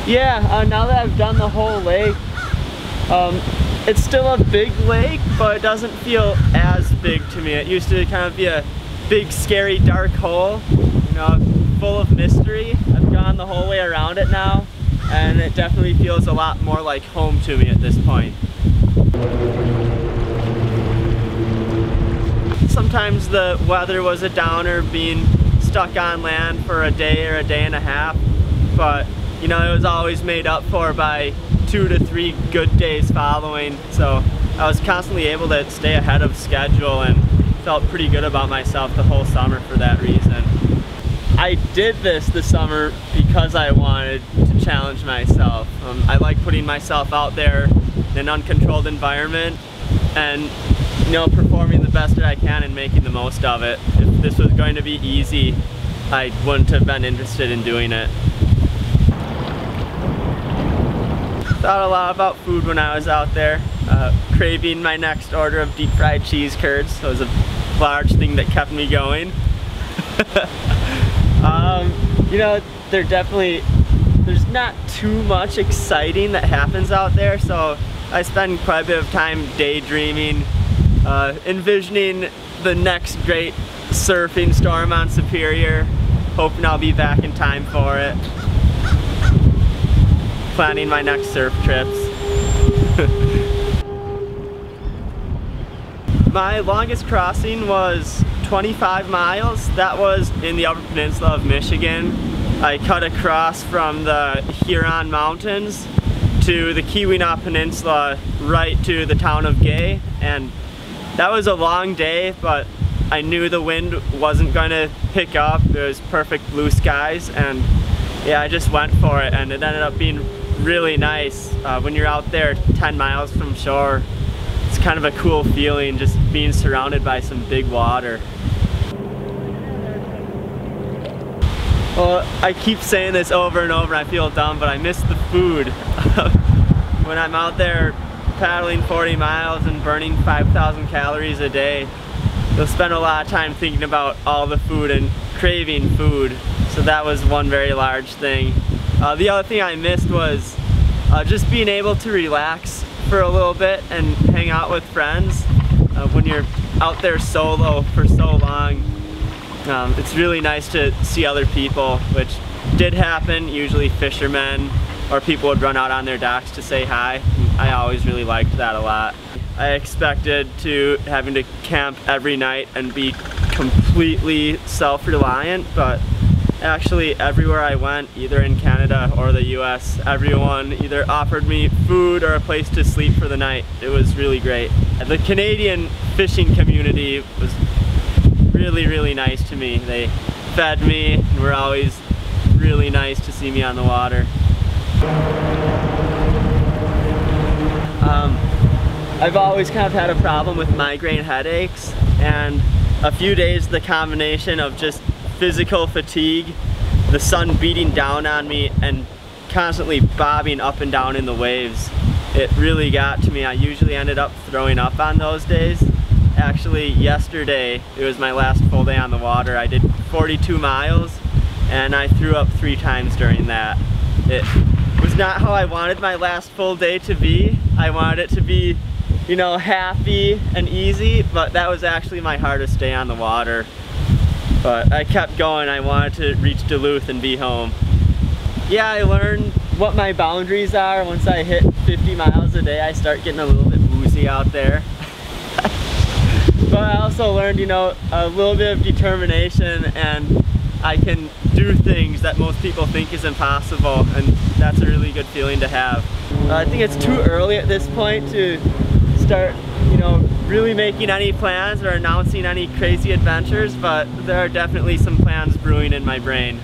Yeah, now that I've done the whole lake, it's still a big lake, but it doesn't feel as big to me. It used to kind of be a big, scary, dark hole, you know, full of mystery. I've gone the whole way around it now, and it definitely feels a lot more like home to me at this point. Sometimes the weather was a downer, being stuck on land for a day or a day and a half, but you know, it was always made up for by 2 to 3 good days following, so I was constantly able to stay ahead of schedule and felt pretty good about myself the whole summer for that reason. I did this summer because I wanted to challenge myself. I like putting myself out there in an uncontrolled environment and, you know, performing the best that I can and making the most of it. If this was going to be easy, I wouldn't have been interested in doing it. Thought a lot about food when I was out there, craving my next order of deep fried cheese curds. So it was a large thing that kept me going. You know, there's not too much exciting that happens out there, so I spend quite a bit of time daydreaming, envisioning the next great surfing storm on Superior, hoping I'll be back in time for it. Planning my next surf trips. My longest crossing was 25 miles. That was in the Upper Peninsula of Michigan. I cut across from the Huron Mountains to the Keweenaw Peninsula right to the town of Gay, and that was a long day, but I knew the wind wasn't going to pick up. There was perfect blue skies, and yeah, I just went for it, and it ended up being really nice. When you're out there 10 miles from shore, it's kind of a cool feeling just being surrounded by some big water. Well, I keep saying this over and over and I feel dumb, but I miss the food. When I'm out there paddling 40 miles and burning 5,000 calories a day, you'll spend a lot of time thinking about all the food and craving food. So that was one very large thing. The other thing I missed was just being able to relax for a little bit and hang out with friends. When you're out there solo for so long, it's really nice to see other people, which did happen. Usually fishermen or people would run out on their docks to say hi. I always really liked that a lot. I expected to having to camp every night and be completely self-reliant, but actually everywhere I went, either in Canada or the US, everyone either offered me food or a place to sleep for the night. It was really great. The Canadian fishing community was really, really nice to me. They fed me and were always really nice to see me on the water. I've always kind of had a problem with migraine headaches, and a few days the combination of just physical fatigue, the sun beating down on me, and constantly bobbing up and down in the waves, it really got to me. I usually ended up throwing up on those days. Actually, yesterday, it was my last full day on the water. I did 42 miles and I threw up 3 times during that. It was not how I wanted my last full day to be. I wanted it to be, you know, happy and easy, but that was actually my hardest day on the water. But I kept going. I wanted to reach Duluth and be home. Yeah, I learned what my boundaries are. Once I hit 50 miles a day, I start getting a little bit woozy out there. But I also learned, you know, a little bit of determination, and I can do things that most people think is impossible, and that's a really good feeling to have. I think it's too early at this point to start, you know, really making any plans or announcing any crazy adventures, but there are definitely some plans brewing in my brain.